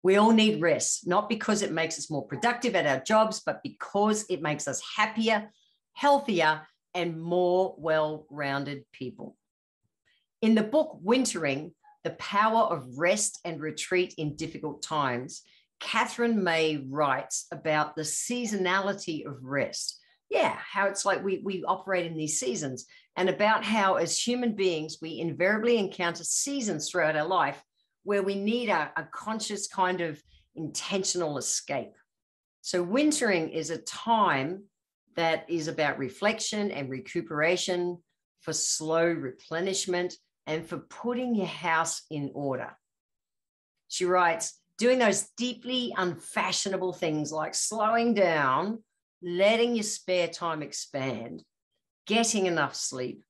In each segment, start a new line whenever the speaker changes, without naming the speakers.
We all need rest, not because it makes us more productive at our jobs, but because it makes us happier, healthier, and more well-rounded people. In the book, Wintering, The Power of Rest and Retreat in Difficult Times, Catherine May writes about the seasonality of rest. Yeah, how it's like we operate in these seasons, and about how as human beings, we invariably encounter seasons throughout our life where we need a conscious kind of intentional escape. So wintering is a time that is about reflection and recuperation, for slow replenishment, and for putting your house in order. She writes, doing those deeply unfashionable things like slowing down, letting your spare time expand, getting enough sleep,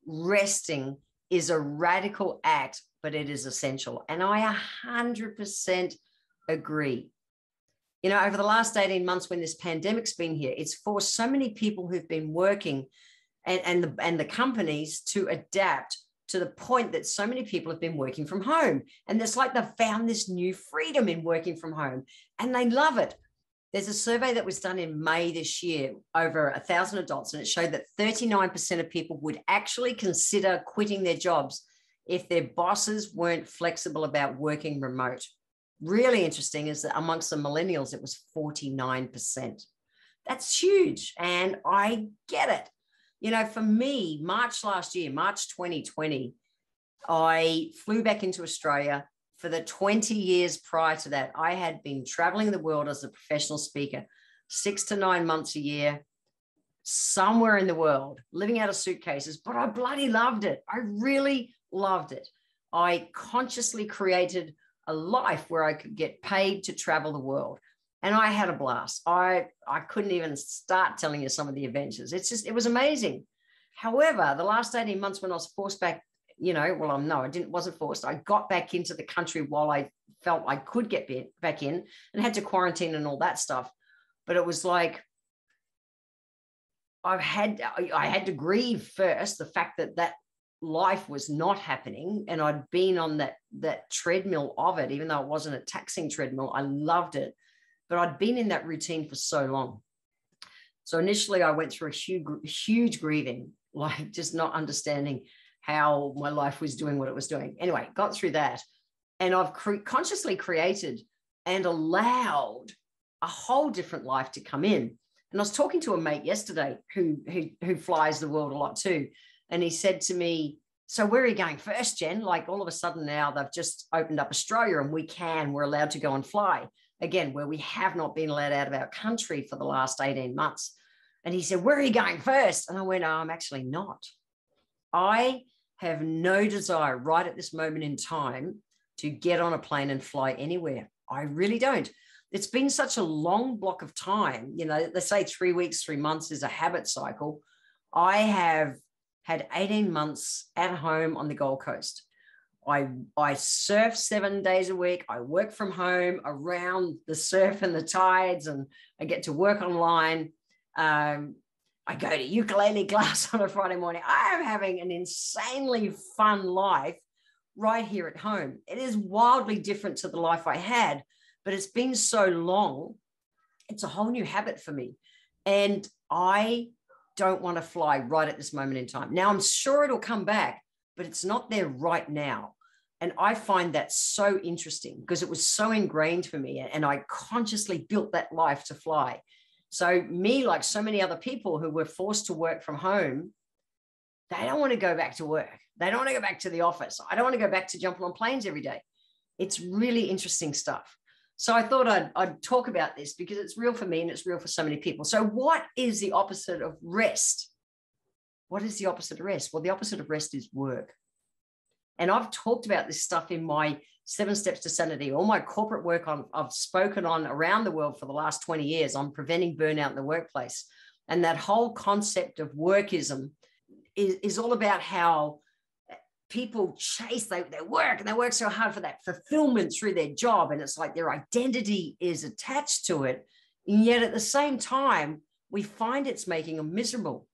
resting is a radical act, but it is essential. And I 100% agree. You know, over the last 18 months when this pandemic's been here, it's forced so many people who've been working and the companies to adapt to the point that so many people have been working from home. And it's like they've found this new freedom in working from home and they love it. There's a survey that was done in May this year, over 1,000 adults, and it showed that 39% of people would actually consider quitting their jobs if their bosses weren't flexible about working remote. Really interesting is that amongst the millennials, it was 49%. That's huge. And I get it. You know, for me, March last year, March 2020, I flew back into Australia. For the 20 years prior to that, I had been traveling the world as a professional speaker, 6 to 9 months a year, somewhere in the world, living out of suitcases, but I bloody loved it. I really loved it. I consciously created a life where I could get paid to travel the world. And I had a blast. I couldn't even start telling you some of the adventures. It was amazing. However, the last 18 months when I was forced back, you know, well, no, wasn't forced. I got back into the country while I felt I could get back in and had to quarantine and all that stuff. But it was like, I had to grieve first the fact that life was not happening. And I'd been on that treadmill of it, even though it wasn't a taxing treadmill. I loved it. But I'd been in that routine for so long. So initially I went through a huge grieving, like just not understanding how my life was doing what it was doing. Anyway, got through that. And I've consciously created and allowed a whole different life to come in. And I was talking to a mate yesterday who flies the world a lot too. And he said to me, so where are you going first, Jen? Like all of a sudden now they've just opened up Australia and we're allowed to go and fly. Again, where we have not been allowed out of our country for the last 18 months. And he said, where are you going first? And I went, oh, I'm actually not. I have no desire right at this moment in time to get on a plane and fly anywhere. I really don't. It's been such a long block of time. You know, they say 3 weeks, 3 months is a habit cycle. I have had 18 months at home on the Gold Coast. I surf 7 days a week. I work from home around the surf and the tides, and I get to work online. I go to ukulele class on a Friday morning. I am having an insanely fun life right here at home. It is wildly different to the life I had, but it's been so long. It's a whole new habit for me. And I don't want to fly right at this moment in time. Now, I'm sure it'll come back, but it's not there right now. And I find that so interesting because it was so ingrained for me. And I consciously built that life to fly. So me, like so many other people who were forced to work from home, they don't want to go back to work. They don't want to go back to the office. I don't want to go back to jumping on planes every day. It's really interesting stuff. So I thought I'd talk about this because it's real for me and it's real for so many people. So what is the opposite of rest? What is the opposite of rest? Well, the opposite of rest is work. And I've talked about this stuff in my 7 Steps to Sanity, all my corporate work I've spoken on around the world for the last 20 years on preventing burnout in the workplace. And that whole concept of workism is all about how people chase, they work and they work so hard for that fulfillment through their job. And it's like their identity is attached to it. And yet at the same time, we find it's making them miserable.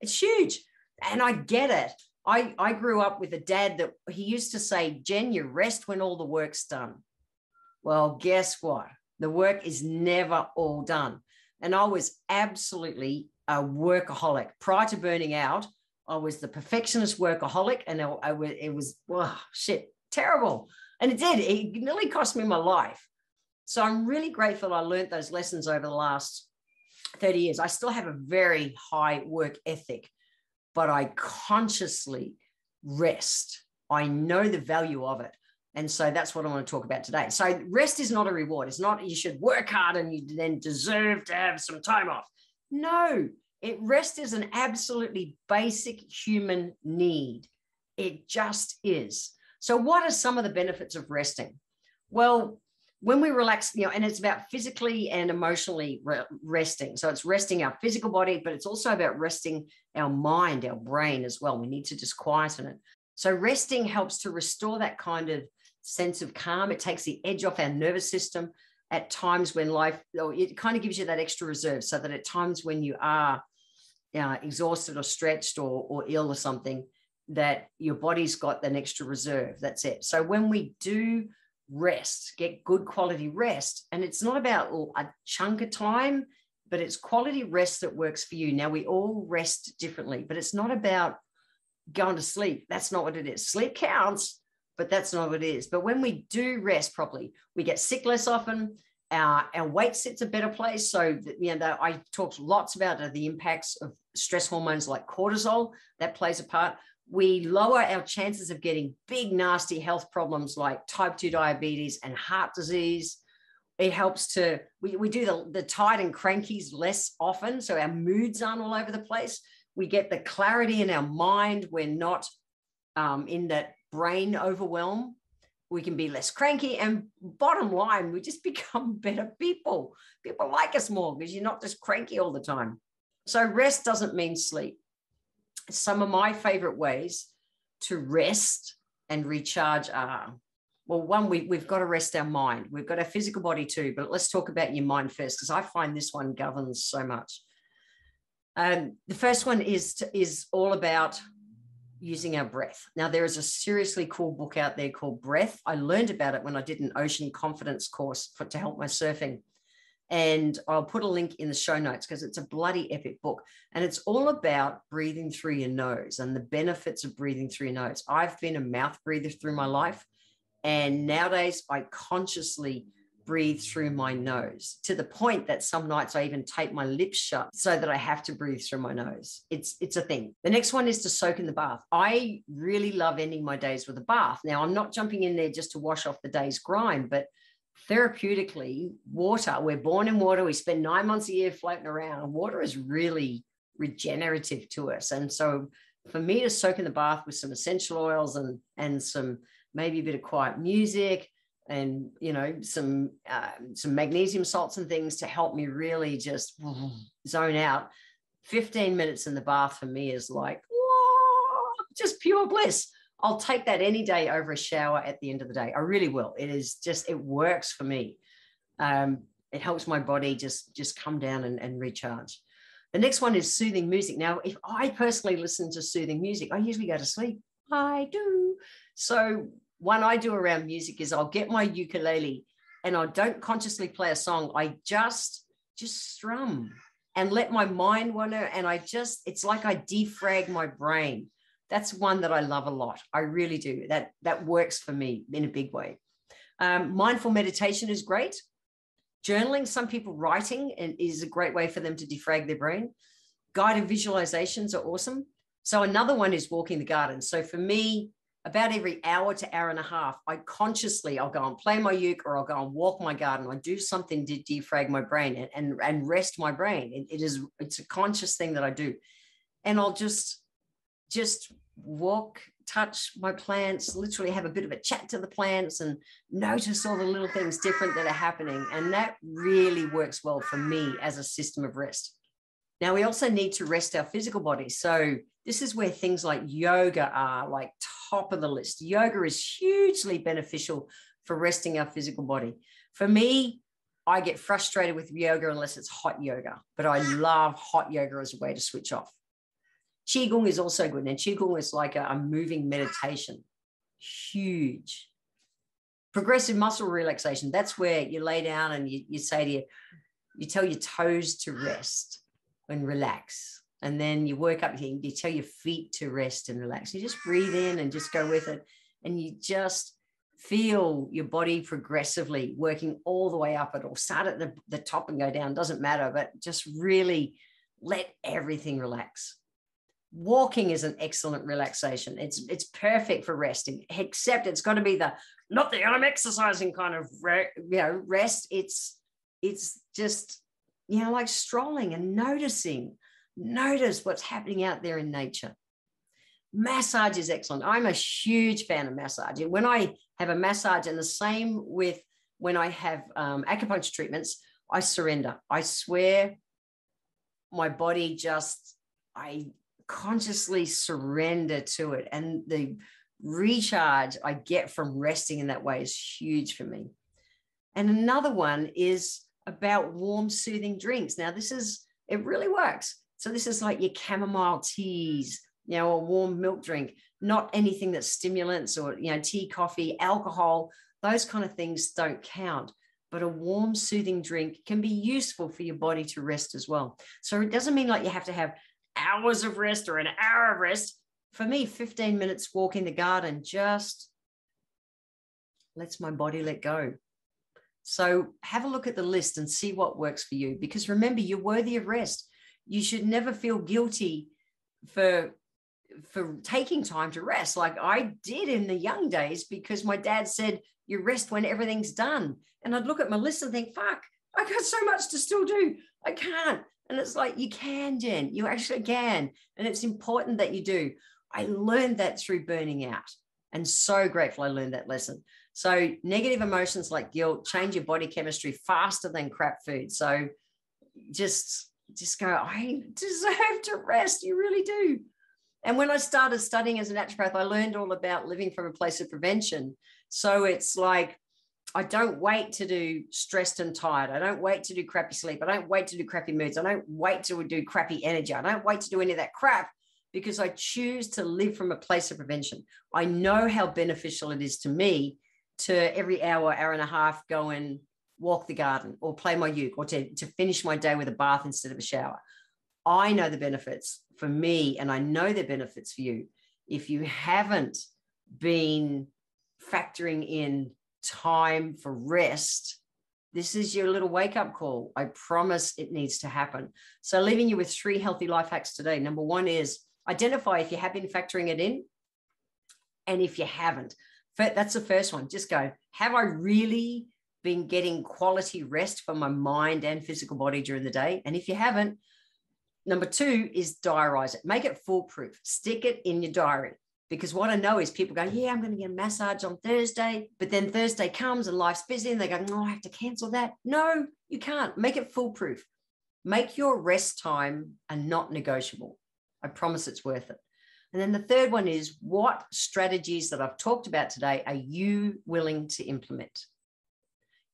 It's huge. And I get it. I grew up with a dad that he used to say, Jen, you rest when all the work's done. Well, guess what? The work is never all done. And I was absolutely a workaholic. Prior to burning out, I was the perfectionist workaholic, and it was, oh, shit, terrible. And it nearly cost me my life. So I'm really grateful I learned those lessons over the last 30 years. I still have a very high work ethic, but I consciously rest. I know the value of it. And so that's what I want to talk about today. So rest is not a reward. It's not you should work hard and you then deserve to have some time off. No, rest is an absolutely basic human need. It just is. So what are some of the benefits of resting? Well, when we relax, and it's about physically and emotionally resting. So it's resting our physical body, but it's also about resting our mind, our brain as well. We need to just quieten it. So resting helps to restore that kind of sense of calm. It takes the edge off our nervous system at times when it kind of gives you that extra reserve, so that at times when you are exhausted or stretched or ill or something, that your body's got an extra reserve. That's it. So when we do rest, get good quality rest, and it's not about a chunk of time, but it's quality rest that works for you. Now, we all rest differently, but it's not about going to sleep. That's not what it is. Sleep counts, but that's not what it is. But when we do rest properly, we get sick less often. Our weight sits a better place. So, I talked lots about the impacts of stress hormones like cortisol. That plays a part. We lower our chances of getting big, nasty health problems like type 2 diabetes and heart disease. It helps we do the tired and crankies less often, so our moods aren't all over the place. We get the clarity in our mind. We're not in that brain overwhelm. We can be less cranky, and bottom line, we just become better people. People like us more because you're not just cranky all the time. So rest doesn't mean sleep. Some of my favorite ways to rest and recharge are, well, one, we've got to rest our mind. We've got our physical body too, but let's talk about your mind first, because I find this one governs so much. The first one is all about using our breath. Now, there is a seriously cool book out there called Breath. I learned about it when I did an ocean confidence course to help my surfing. And I'll put a link in the show notes because it's a bloody epic book. And it's all about breathing through your nose and the benefits of breathing through your nose. I've been a mouth breather through my life. And nowadays I consciously breathe through my nose, to the point that some nights I even tape my lips shut so that I have to breathe through my nose. It's a thing. The next one is to soak in the bath. I really love ending my days with a bath. Now, I'm not jumping in there just to wash off the day's grime, but therapeutically, water, we're born in water. We spend 9 months a year floating around. Water is really regenerative to us. And so for me to soak in the bath with some essential oils and some, maybe a bit of quiet music, and some magnesium salts and things to help me really just zone out. 15 minutes in the bath for me is like, whoa, just pure bliss. I'll take that any day over a shower at the end of the day. I really will. It works for me. It helps my body just come down and recharge. The next one is soothing music. Now, if I personally listen to soothing music, I usually go to sleep. I do. So one I do around music is I'll get my ukulele and I don't consciously play a song. I just strum and let my mind wander. And it's like I defrag my brain. That's one that I love a lot. I really do. That works for me in a big way. Mindful meditation is great. Journaling, some people writing is a great way for them to defrag their brain. Guided visualizations are awesome. So another one is walking the garden. So for me, about every hour to hour and a half, I'll go and play my uke, or I'll go and walk my garden. I do something to defrag my brain and rest my brain. It's a conscious thing that I do. And I'll just walk, touch my plants, literally have a bit of a chat to the plants and notice all the little things different that are happening. And that really works well for me as a system of rest. Now, we also need to rest our physical body. So this is where things like yoga are like top of the list. Yoga is hugely beneficial for resting our physical body. For me, I get frustrated with yoga unless it's hot yoga, but I love hot yoga as a way to switch off. Qigong is also good. And Qigong is like a moving meditation. Huge. Progressive muscle relaxation. That's where you lay down and you say to you tell your toes to rest and relax. And then you work up here, you tell your feet to rest and relax. You just breathe in and just go with it. And you just feel your body progressively working all the way up. It'll start at the top and go down, doesn't matter, but just really let everything relax. Walking is an excellent relaxation. It's perfect for resting, except it's got to be not the I'm exercising kind of rest. It's just, like strolling and notice what's happening out there in nature. Massage is excellent. I'm a huge fan of massage. And when I have a massage, and the same with when I have acupuncture treatments, I surrender. I swear my body I consciously surrender to it. And the recharge I get from resting in that way is huge for me. And another one is about warm, soothing drinks. Now, it really works. So this is like your chamomile teas, a warm milk drink, not anything that's stimulants or, tea, coffee, alcohol. Those kind of things don't count. But a warm, soothing drink can be useful for your body to rest as well. So it doesn't mean like you have to have hours of rest or an hour of rest. For me, 15 minutes walk in the garden just lets my body let go. So have a look at the list and see what works for you. Because remember, you're worthy of rest. You should never feel guilty for taking time to rest like I did in the young days, because my dad said, you rest when everything's done. And I'd look at my list and think, fuck, I got so much to still do. I can't. And it's like, you can, Jen, you actually can. And it's important that you do. I learned that through burning out, and so grateful I learned that lesson. So negative emotions like guilt change your body chemistry faster than crap food. So just go, I deserve to rest. You really do. And when I started studying as a naturopath, I learned all about living from a place of prevention. So it's like, I don't wait to do stressed and tired. I don't wait to do crappy sleep. I don't wait to do crappy moods. I don't wait to do crappy energy. I don't wait to do any of that crap, because I choose to live from a place of prevention. I know how beneficial it is to me to every hour and a half go and walk the garden or play my uke, or to finish my day with a bath instead of a shower. I know the benefits for me, and I know the benefits for you. If you haven't been factoring in time for rest, this is your little wake-up call. I promise it needs to happen. So leaving you with 3 healthy life hacks today. Number 1 is identify if you have been factoring it in, and if you haven't. That's the first one. Just go, have I really been getting quality rest for my mind and physical body during the day? And if you haven't, number 2 is diarize it. Make it foolproof. Stick it in your diary. Because what I know is people go, yeah, I'm going to get a massage on Thursday. But then Thursday comes and life's busy and they go, no, I have to cancel that. No, you can't. Make it foolproof. Make your rest time a not negotiable. I promise it's worth it. And then the third one is, what strategies that I've talked about today are you willing to implement?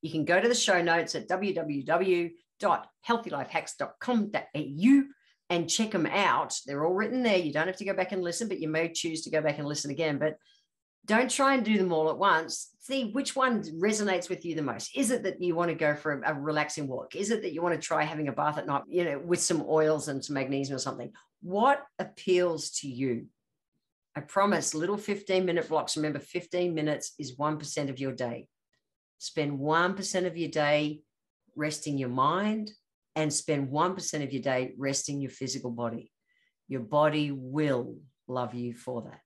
You can go to the show notes at www.healthylifehacks.com.au and check them out. They're all written there. You don't have to go back and listen, but you may choose to go back and listen again. But don't try and do them all at once. See which one resonates with you the most. Is it that you want to go for a relaxing walk? Is it that you want to try having a bath at night, with some oils and some magnesium or something? What appeals to you? I promise, little 15-minute blocks. Remember, 15 minutes is 1% of your day. Spend 1% of your day resting your mind, and spend 1% of your day resting your physical body. Your body will love you for that.